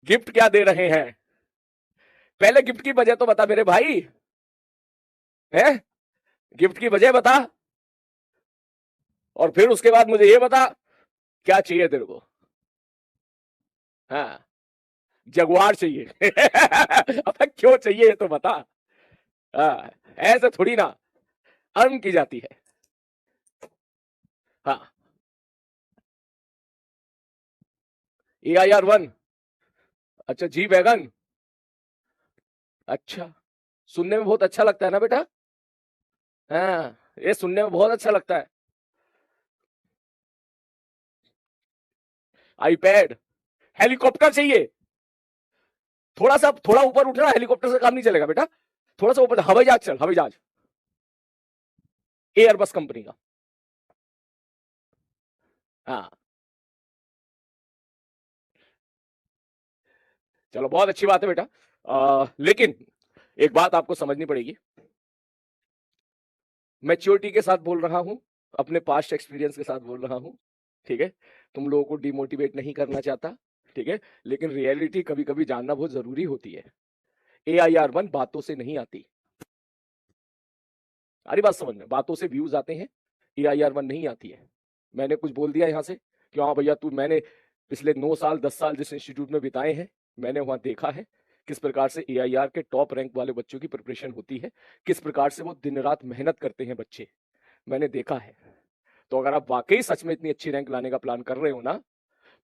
Gift क्या दे रहे हैं? पहले गिफ्ट की वजह तो बता मेरे भाई, है? गिफ्ट की वजह बता, और फिर उसके बाद मुझे ये बता क्या चाहिए तेरे को। हाँ, जगुआर चाहिए। अब क्यों चाहिए ये तो बता। हाँ, ऐसे थोड़ी ना अर्न की जाती है। हाँ, AIR 1। अच्छा, जी वैगन। अच्छा, सुनने में बहुत अच्छा लगता है ना बेटा। हाँ, ये सुनने में बहुत अच्छा लगता है। आईपैड। हेलीकॉप्टर चाहिए। थोड़ा ऊपर उठना, हेलीकॉप्टर से काम नहीं चलेगा बेटा। थोड़ा सा ऊपर, हवाई जहाज चल, हवाई जहाज। एयरबस कंपनी का। हाँ, चलो बहुत अच्छी बात है बेटा। लेकिन एक बात आपको समझनी पड़ेगी। मैच्योरिटी के साथ बोल रहा हूं, अपने पास्ट एक्सपीरियंस के साथ बोल रहा हूं। ठीक है, तुम लोगों को डिमोटिवेट नहीं करना चाहता। ठीक है, लेकिन रियलिटी कभी कभी जानना बहुत जरूरी होती है। AIR 1 बातों से नहीं आती। सारी बात समझ में, बातों से व्यूज आते हैं। AIR 1 नहीं आती है। मैंने कुछ बोल दिया यहां से कि हाँ भैया तू, मैंने पिछले 9 साल 10 साल जिस इंस्टीट्यूट में बिताए हैं, मैंने वहां देखा है किस प्रकार से AIR के टॉप रैंक वाले बच्चों की प्रिपरेशन होती है, किस प्रकार से वो दिन रात मेहनत करते हैं बच्चे, मैंने देखा है। तो अगर आप वाकई सच में इतनी अच्छी रैंक लाने का प्लान कर रहे हो ना,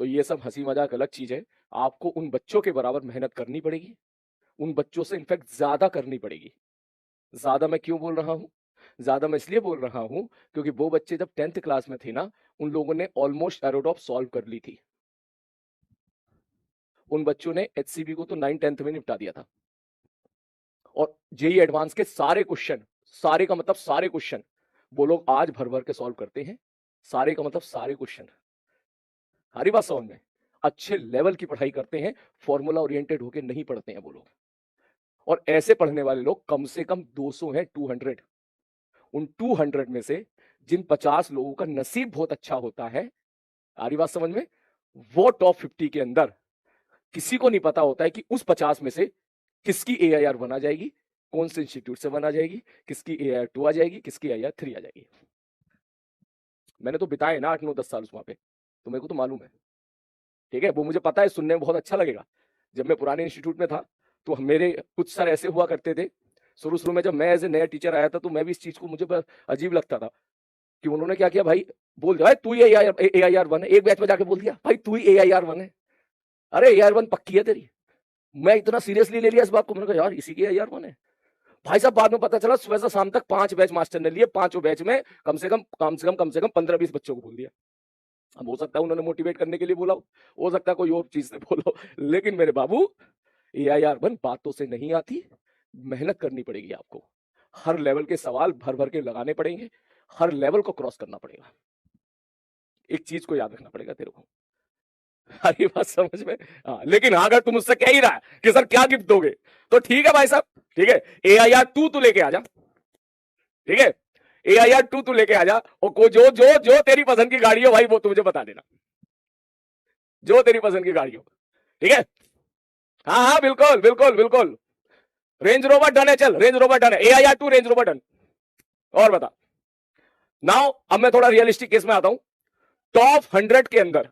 तो ये सब हंसी मजाक अलग चीज है। आपको उन बच्चों के बराबर मेहनत करनी पड़ेगी, उन बच्चों से इनफैक्ट ज्यादा करनी पड़ेगी। ज्यादा मैं क्यों बोल रहा हूं? ज्यादा मैं इसलिए बोल रहा हूं क्योंकि वो बच्चे जब 10th क्लास में थे ना, उन लोगों ने ऑलमोस्ट एरोडॉप सॉल्व कर ली थी। उन बच्चों ने HCB को तो 9th 10th में निपटा दिया था। और जेई एडवांस के सारे क्वेश्चन, सारे का मतलब सारे क्वेश्चन, वो लोग आज भर भर के सॉल्व करते हैं। सारे का मतलब सारे क्वेश्चन। हरी बात समझ में? अच्छे लेवल की पढ़ाई करते हैं, फॉर्मूला ओरिएंटेड होके नहीं पढ़ते हैं वो लोग। और ऐसे पढ़ने वाले लोग कम से कम 200 हैं, 200। उन 200 में से जिन 50 लोगों का नसीब बहुत अच्छा होता है, आ रही बात समझ में, वो टॉप 50 के अंदर, किसी को नहीं पता होता है कि उस 50 में से किसकी AIR बना जाएगी, कौन से इंस्टीट्यूट से बना जाएगी, किसकी AIR 2 आ जाएगी, किसकी AIR 3 आ जाएगी। मैंने तो बिताए ना 8 9 10 साल वहां पे, तो मेरे को तो मालूम है। ठीक है, वो मुझे पता है, सुनने में बहुत अच्छा लगेगा। जब मैं पुराने इंस्टीट्यूट में था, तो मेरे कुछ सर ऐसे हुआ करते थे। शुरू शुरू में जब मैं एज ए नया टीचर आया था, तो मैं भी इस चीज को, मुझे अजीब लगता था कि उन्होंने क्या किया भाई, बोल दिया तू ही AIR 1 है। एक बैच में जाके बोल दिया भाई तू ही AIR 1 है। अरे AIR 1 पक्की है तेरी। मैं इतना सीरियसली ले लिया इस बात को, मैंने कहा यार इसी की AIR 1 है। भाई साहब बाद में पता चला सुबह से शाम तक 5 बैच मास्टर ने लिए, 5 बैच में कम से कम 15-20 बच्चों को बोल दिया। अब हो सकता है उन्होंने मोटिवेट करने के लिए बोला हो सकता है कोई और चीज से बोला हो, लेकिन मेरे बाबू AIR 1 बातों से नहीं आती। मेहनत करनी पड़ेगी आपको। हर लेवल के सवाल भर भर के लगाने पड़ेंगे, हर लेवल को क्रॉस करना पड़ेगा। एक चीज को याद रखना पड़ेगा तेरे को। हरी बात समझ में? हाँ, लेकिन अगर तुम मुझसे कह ही रहा है कि सर क्या गिफ्ट दोगे, तो ठीक है भाई साहब, ठीक है, AIR 2 तू लेके आ जा। ठीक है, AIR 2 तू लेके आ जा, और को जो जो जो तेरी पसंद की गाड़ी हो भाई, वो तू मुझे बता देना, जो तेरी पसंद की गाड़ी हो। ठीक है, हाँ हाँ बिल्कुल बिल्कुल बिल्कुल। रेंज रोवर डन है, चल रेंज रोवर डन है, AIR 2 रेंज रोवर डन। और बता। नाउ अब मैं थोड़ा रियलिस्टिक केस में आता हूं। टॉप 100 के अंदर,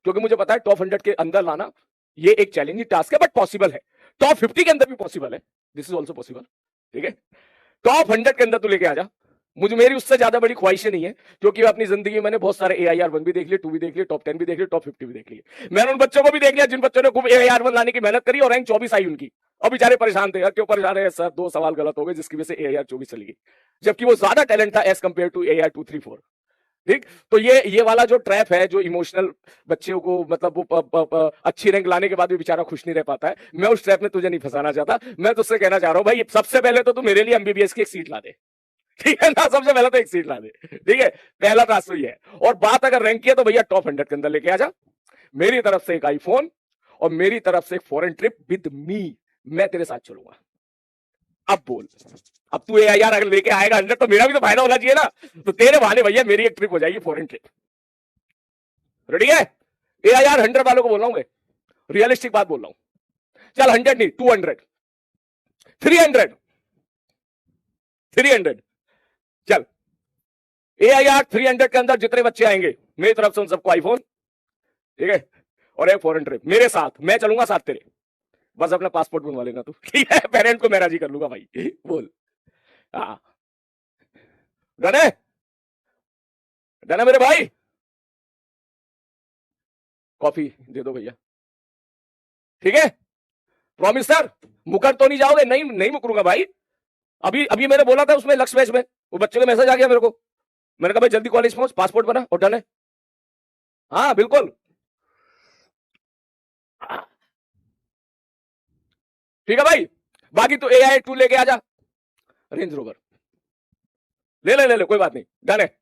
क्योंकि मुझे पता है टॉप 100 के अंदर लाना ये एक चैलेंजिंग टास्क है, बट पॉसिबल है। टॉप 50 के अंदर भी पॉसिबल है, दिस इज ऑल्सो पॉसिबल। ठीक है, टॉप 100 के अंदर तू लेके आ जा। मुझे, मेरी उससे ज्यादा बड़ी ख्वाहिशें नहीं है, क्योंकि अपनी जिंदगी में मैंने बहुत सारे AIR 1 भी देख लिए, 2 भी देख लिए, टॉप 10 भी देख लिए, टॉप 50 भी देख लिए। मैंने उन बच्चों को भी देख लिया जिन बच्चों ने खूब AIR 1 लाने की मेहनत करी और रैंक 24 आई उनकी, और बेचारे परेशान थे, यार क्यों परेशान है सर, 2 सवाल गलत हो गए जिसकी वजह से AIR 24 चली गई, जबकि वो ज्यादा टैलेंट था एज कंपेयर टू AIR 2 3 4। ठीक, तो ये वाला जो ट्रैप है, जो इमोशनल बच्चों को, मतलब वो अच्छी रैंक लाने के बाद भी बेचारा खुश नहीं रह पाता है, मैं उस ट्रैप में तुझे नहीं फंसाना चाहता। मैं तुझसे कहना चाह रहा हूं भाई, सबसे पहले तो तू मेरे लिए MBBS की एक सीट ला दे। ठीक है ना, सबसे पहले तो एक सीट ला दे। ठीक है, पहला रास्ता ये है। और बात अगर रैंक की है, तो भैया टॉप 100 के अंदर लेके आ जा। मेरी तरफ से एक आईफोन, और मेरी तरफ से एक फॉरेन ट्रिप विद मी। मैं तेरे साथ चलूंगा। अब बोल, अब तू AIR अगर लेके आएगा 100, तो मेरा भी तो फायदा होना चाहिए ना। तो तेरे बहाने भैया मेरी एक ट्रिप हो जाएगी, फॉरेन ट्रिप। रेडी है? AIR 100 वालों को बोल रहा हूं मैं, रियलिस्टिक बात बोल रहा हूं। चल 100 नहीं 200 300 300 चल AIR 300 के अंदर जितने बच्चे आएंगे मेरी तरफ से उन सबको आईफोन, ठीक है, और एक फॉरेन ट्रिप मेरे साथ, मैं चलूंगा साथ तेरे, बस अपना पासपोर्ट बनवा लेना तू, ठीक है, पेरेंट को मैं राजी कर लूंगा भाई, बोल। हाँ डन है, डन है मेरे भाई। कॉफी दे दो भैया, ठीक है, प्रॉमिस सर, मुकर तो नहीं जाओगे? नहीं नहीं मुकरूंगा भाई। अभी अभी मैंने बोला था उसमें लक्ष्य बैच में, वो बच्चे का मैसेज आ गया मेरे को, मैंने कहा भाई जल्दी कॉलेज पहुंच, पासपोर्ट बना और डन है। हाँ बिल्कुल, ठीक है भाई। बाकी तो AI 2 लेके आ जा, रेंज रोवर ले ले ले ले, कोई बात नहीं, डन है।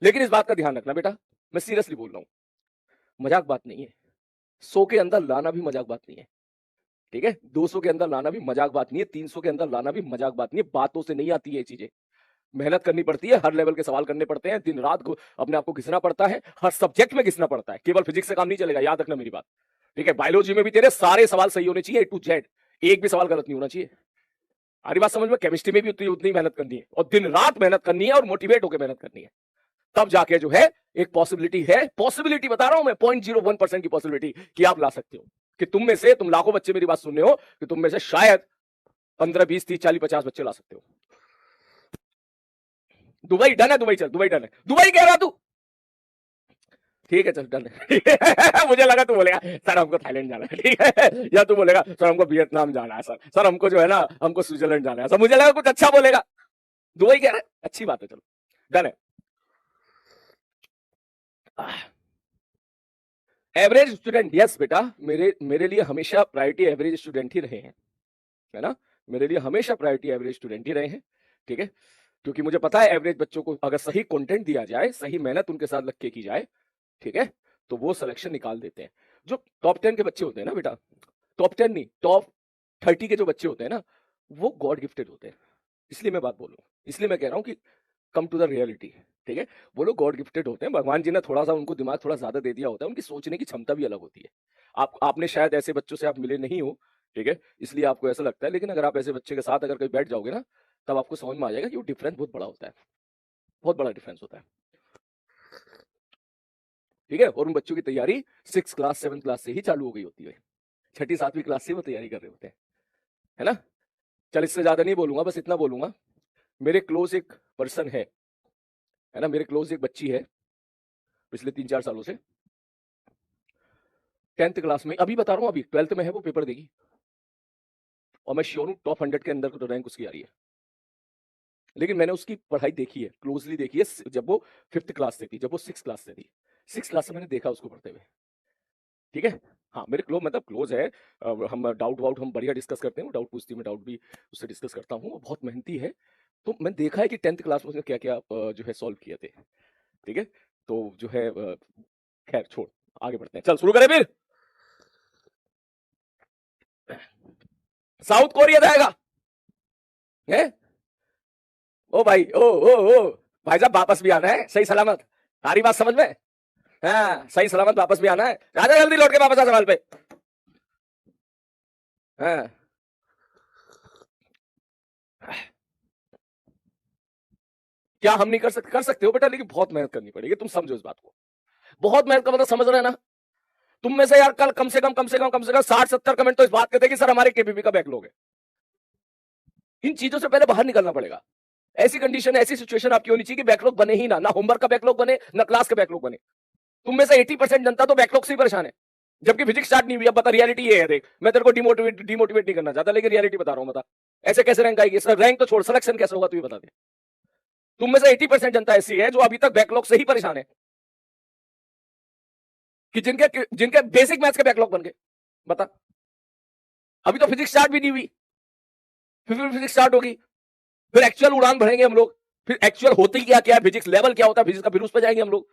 लेकिन इस बात का ध्यान रखना बेटा, मैं सीरियसली बोल रहा हूं, मजाक बात नहीं है, 100 के अंदर लाना भी मजाक बात नहीं है, ठीक है, 200 के अंदर लाना भी मजाक बात नहीं है, 300 के अंदर लाना भी मजाक बात नहीं है। बातों से नहीं आती है ये चीजें, मेहनत करनी पड़ती है, हर लेवल के सवाल करने पड़ते हैं, दिन रात को अपने आप को घिसना पड़ता है, हर सब्जेक्ट में घिसना पड़ता है, केवल फिजिक्स से काम नहीं चलेगा, याद रखना मेरी बात, ठीक है। बायोलॉजी में भी तेरे सारे सवाल सही होने चाहिए, A to Z, एक भी सवाल गलत नहीं होना चाहिए। हमारी बात समझ में? केमिस्ट्री में भी उतनी उतनी मेहनत करनी है, और दिन रात मेहनत करनी है, और मोटिवेट होकर मेहनत करनी है, तब जाके जो है एक पॉसिबिलिटी है, पॉसिबिलिटी बता रहा हूं मैं, 0.01% की पॉसिबिलिटी कि आप ला सकते हो, कि तुम में से, तुम लाखों बच्चे मेरी बात सुन रहे हो, कि तुम में से शायद 15, 20, 30, 40, 50 बच्चे ला सकते हो। दुबई डन है, दुबई चल, दुबई डन है, दुबई कह रहा तू, ठीक है चल डन है। मुझे लगा तू बोलेगा सर हमको थाईलैंड जाना है, ठीक है, या तू बोलेगा सर हमको वियतनाम जाना है, सर हमको जो है ना, हमको स्विट्जरलैंड जाना है, सर मुझे लगा कुछ अच्छा बोलेगा, दुबई कह रहा है, अच्छी बात है, चलो डन है। एवरेज स्टूडेंट, यस बेटा, मेरे लिए हमेशा प्रायोरिटी एवरेज स्टूडेंट ही रहे हैं, है ना, मेरे लिए हमेशा प्रायोरिटी एवरेज स्टूडेंट ही रहे हैं, ठीक है, क्योंकि मुझे पता है एवरेज बच्चों को अगर सही कंटेंट दिया जाए, सही मेहनत उनके साथ लग के की जाए, ठीक है, तो वो सिलेक्शन निकाल देते हैं। जो टॉप 10 के बच्चे होते हैं ना बेटा, टॉप 10 नहीं, टॉप 30 के जो बच्चे होते हैं ना, वो गॉड गिफ्टेड होते हैं, इसलिए मैं बात बोल रहा हूँ, इसलिए मैं कह रहा हूँ कि कम टू द रियलिटी, ठीक है, वो लोग गॉड गिफ्टेड होते हैं, भगवान जी ने थोड़ा सा उनको दिमाग थोड़ा ज्यादा दे दिया होता है, उनकी सोचने की क्षमता भी अलग होती है। आपने शायद ऐसे बच्चों से आप मिले नहीं हो, ठीक है, इसलिए आपको ऐसा लगता है, लेकिन अगर आप ऐसे बच्चे के साथ अगर कहीं बैठ जाओगे ना, तब आपको समझ में आ जाएगा कि वो डिफरेंस बहुत बड़ा होता है, बहुत बड़ा डिफरेंस होता है, ठीक है। और उन बच्चों की तैयारी 6 क्लास 7 क्लास से ही चालू हो गई होती है, 6ठी 7वीं क्लास से वो तैयारी कर रहे होते हैं, है ना। चल इससे ज्यादा नहीं बोलूंगा, बस इतना बोलूंगा, मेरे क्लोज एक पर्सन है ना, मेरे क्लोज एक बच्ची है, पिछले 3-4 सालों से 10th क्लास में, अभी बता रहा हूं, अभी 12th में है, वो पेपर देगी, और मैं श्योर हूं टॉप 100 के अंदर तो रैंक उसकी आ रही है। लेकिन मैंने उसकी पढ़ाई देखी है, क्लोजली देखी है, जब वो 5th क्लास से थी, जब वो 6th क्लास से थी, 6th क्लास से मैंने देखा उसको पढ़ते हुए, ठीक है। हाँ मेरे क्लोज मतलब क्लोज है, हम डाउट वाउट हम बढ़िया डिस्कस करते हैं, डाउट पूछती है, मैं डाउट भी उससे डिस्कस करता हूँ, वो बहुत मेहनती है, तो मैंने देखा है कि 10th क्लास में उसने क्या क्या जो है सॉल्व किए थे, ठीक है। तो जो है खैर छोड़, आगे बढ़ते हैं, चल शुरू करें फिर। साउथ कोरिया जाएगा है, ओ भाई, ओ भाई साहब वापस भी आना है सही सलामत, सारी बात समझ में, हाँ सही सलामत वापस भी आना है, राजा जल्दी लौट के वापस आ सवाल पे। हाँ क्या हम नहीं कर सकते? कर सकते हो बेटा, लेकिन बहुत मेहनत करनी पड़ेगी, तुम समझो इस बात को, बहुत मेहनत का मतलब समझ रहे हैं ना। तुम में से यार कल कम से कम 60-70 कमेंट तो इस बात के थे कि सर हमारे केपीपी का बैकलॉग है। इन चीजों से पहले बाहर निकलना पड़ेगा, ऐसी कंडीशन, ऐसी सिचुएशन आपकी होनी चाहिए कि बैकलॉग बने ही ना होमवर्क का बैकलॉग बने, ना क्लास का बैकलॉग बने। तुम में से 80% जनता तो बैकलॉग से ही परेशान है, जबकि फिजिक्स स्टार्ट नहीं हुई। अब बता, रियलिटी ये है, देख मैं तेरे को डिमोटिवेट नहीं करना चाहता, लेकिन रियलिटी बता रहा हूं, बता ऐसे कैसे रैंक आएगी? सर रैंक तो छोड़, सिलेक्शन कैसे होगा तू ये बता दे। तुम में से 80% जनता ऐसी है जो अभी तक बैकलॉग से ही परेशान है, कि जिनके बेसिक मैथ्स के बैकलॉग बन गए। बता, अभी तो फिजिक्स स्टार्ट भी नहीं हुई, फिर फिजिक्स स्टार्ट होगी, फिर एक्चुअल उड़ान भरेंगे हम लोग, फिर एक्चुअल होती क्या क्या है, फिजिक्स लेवल क्या होता है फिजिक्स का, फिर उस पर जाएंगे हम लोग,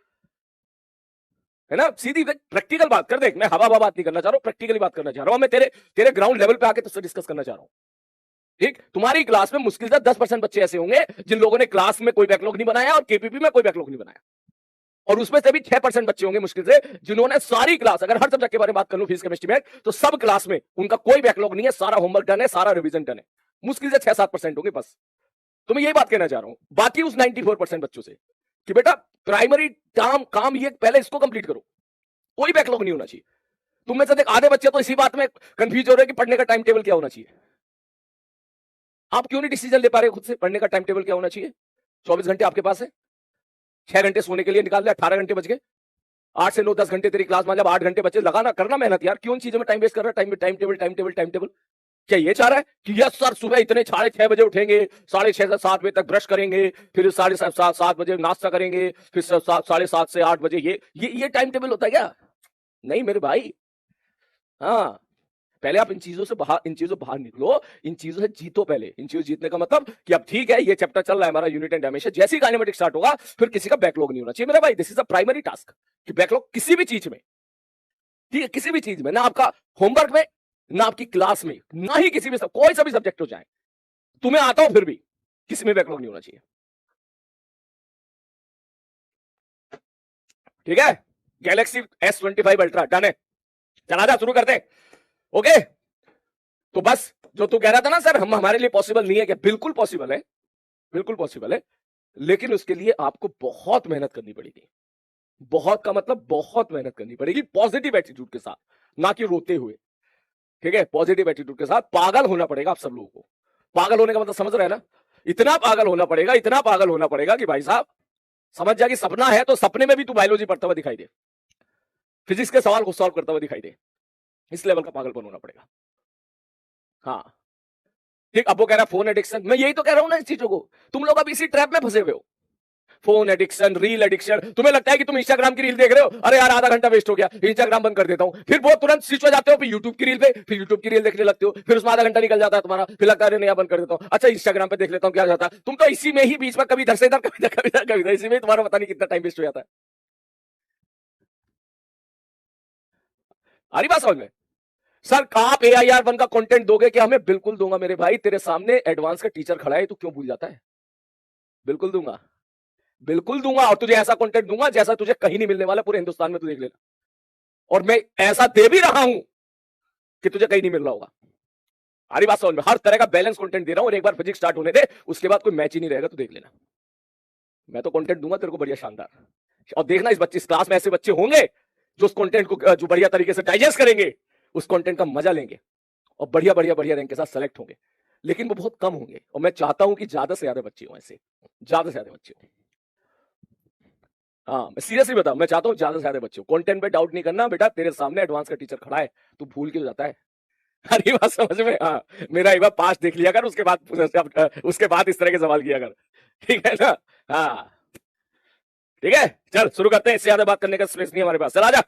है ना। सीधी प्रैक्टिकल बात कर, देख मैं हवा बात नहीं करना चाह रहा हूं, प्रैक्टिकली बात करना चाह रहा हूं, मैं तेरे ग्राउंड लेवल पे आके तुझसे डिस्कस करना चाह रहा हूं, ठीक। तुम्हारी क्लास में मुश्किल से 10% बच्चे ऐसे होंगे जिन लोगों ने क्लास में कोई बैकलॉग नहीं बनाया और केपीपी में कोई बैकलॉग नहीं बनाया, और उसमें से भी 6% बच्चे होंगे मुश्किल से जिन्होंने सारी क्लास, अगर हर सब्जेक्ट के बारे में बात कर लूं फीस केमिस्ट्री में, तो सब क्लास में उनका कोई बैकलॉग नहीं है, सारा होमवर्क डन है, सारा रिवीजन डन है। मुश्किल से 6-7% होंगे बस। तो मैं यही बात कहना चाह रहा हूं बाकी उस 94% बच्चों से कि बेटा प्राइमरी काम ये पहले इसको कंप्लीट करो, कोई बैकलॉग नहीं होना चाहिए। तुम में से देख आधे बच्चे तो इसी बात में कंफ्यूज हो रहे हैं कि पढ़ने का टाइम टेबल क्या होना चाहिए। आप क्यों नहीं डिसीजन ले पा रहे खुद से, पढ़ने का टाइम टेबल क्या होना चाहिए? 24 घंटे आपके पास है, 6 घंटे सोने के लिए निकाल ले, 18 घंटे बच गए, 8 से 9 10 घंटे तेरी क्लास में, जब 8 घंटे बचे, लगाना करना मेहनत यार, क्यों चीजों में टाइम वेस्ट कर रहा है? टाइम टेबल क्या ये चाह रहा है कि यस सर सुबह इतने 6:30 बजे उठेंगे, 6:30 से 7 बजे तक ब्रश करेंगे, फिर 7:30 बजे नाश्ता करेंगे, फिर 7:30 से 8 बजे ये टाइम टेबल होता है क्या? नहीं मेरे भाई। हाँ, पहले आप इन चीजों से बाहर निकलो, इन चीजों से जीतो पहले। इन चीजों जीतने का मतलब कि अब ठीक है ये चैप्टर चल रहा है हमारा यूनिट एंड डायमेंशन, जैसे ही काइनेमेटिक्स स्टार्ट होगा फिर किसी का बैकलॉग नहीं होना चाहिए मेरा भाई। This is a primary task कि बैकलॉग किसी भी चीज में, ठीक है, किसी भी चीज में, ना आपका होमवर्क में, ना आपकी क्लास में, ना ही किसी भी कोई सा भी सब्जेक्ट हो जाए, तुम्हें आता हो फिर भी किसी में बैकलॉग नहीं होना चाहिए, ठीक है? गैलेक्सी S25 अल्ट्रा डन है, चला जा, शुरू करते। ओके, तो बस जो तू कह रहा था ना सर हम हमारे लिए पॉसिबल नहीं है, क्या बिल्कुल पॉसिबल है, बिल्कुल पॉसिबल है, लेकिन उसके लिए आपको बहुत मेहनत करनी पड़ेगी। बहुत का मतलब बहुत मेहनत करनी पड़ेगी, पॉजिटिव एटीट्यूड के साथ, ना कि रोते हुए, ठीक है? पॉजिटिव एटीट्यूड के साथ पागल होना पड़ेगा आप सब लोगों को। पागल होने का मतलब समझ रहे हैं ना? इतना पागल होना पड़ेगा, इतना पागल होना पड़ेगा कि भाई साहब समझ जा कि सपना है तो सपने में भी तू बायोलॉजी पढ़ता हुआ दिखाई दे, फिजिक्स के सवाल को सॉल्व करता हुआ दिखाई दे, इस लेवल का पागलपन होना पड़ेगा। हाँ ठीक, अब वो कह रहा फोन एडिक्शन, मैं यही तो कह रहा हूं ना इस चीजों को, तुम लोग अब इसी ट्रैप में फंसे हुए हो। फोन एडिक्शन, रील एडिक्शन, तुम्हें लगता है कि तुम इंस्टाग्राम की रील देख रहे हो, अरे यार आधा घंटा वेस्ट हो गया, इंस्टाग्राम बंद कर देता हूं, फिर वो तुरंत स्विच हो जाते हो फिर यूट्यूब की रील पे, फिर यूट्यूब की रील देखने लगते हो, फिर उसमें आधा घंटा निकल जाता है तुम्हारा, फिर लगता है नया बंद कर देता हूं, अच्छा इंस्टाग्राम पे देख लेता हूं, क्या जाता है, तुम तो इसी में ही बीच में कभी इधर से इधर, कभी इधर, कभी इधर, कभी इधर, इसी में तुम्हारा पता नहीं कितना टाइम वेस्ट हो जाता है। आ रही बात समझ में? सर आप AIR-1 का कंटेंट दोगे क्या हमें? बिल्कुल दूंगा मेरे भाई, तेरे सामने एडवांस का टीचर खड़ा है, तू क्यों भूल जाता है? बिल्कुल दूंगा, बिल्कुल दूंगा, और तुझे ऐसा कंटेंट दूंगा जैसा तुझे कहीं नहीं मिलने वाला पूरे हिंदुस्तान में, तू देख लेना। और मैं ऐसा दे भी रहा हूं कि तुझे कहीं नहीं मिल रहा होगा। हमारी बात समझ में? हर तरह का बैलेंस कंटेंट दे रहा हूं, और एक बार फिजिक्स स्टार्ट होने दे, उसके बाद कोई मैच ही नहीं रहेगा, तू देख लेना। मैं तो कंटेंट दूंगा तेरे को बढ़िया शानदार, और देखना इस क्लास में ऐसे बच्चे होंगे जो उस कंटेंट को जो बढ़िया तरीके से डाइजेस्ट करेंगे, उस कंटेंट का मजा लेंगे, और बढ़िया बढ़िया बढ़िया रैंक के साथ सेलेक्ट होंगे। लेकिन वो बहुत कम होंगे, और मैं चाहता हूं कि ज्यादा से ज्यादा बच्चे हो, ऐसे ज्यादा से ज्यादा बच्चे हो। हाँ मैं सीरियसली बताऊं, मैं चाहता हूं ज्यादा से ज्यादा बच्चे हो। कंटेंट पे डाउट नहीं करना बेटा, तेरे सामने एडवांस का टीचर खड़ा है, तू भूल क्यों जाता है? अरे बात समझ में? हाँ, मेरा एक बार पास देख लिया कर, उसके बाद इस तरह के सवाल किया कर, ठीक है ना? हाँ ठीक है, चल शुरू करते हैं, इससे ज्यादा बात करने का स्पेस नहीं हमारे पास, चल आजा।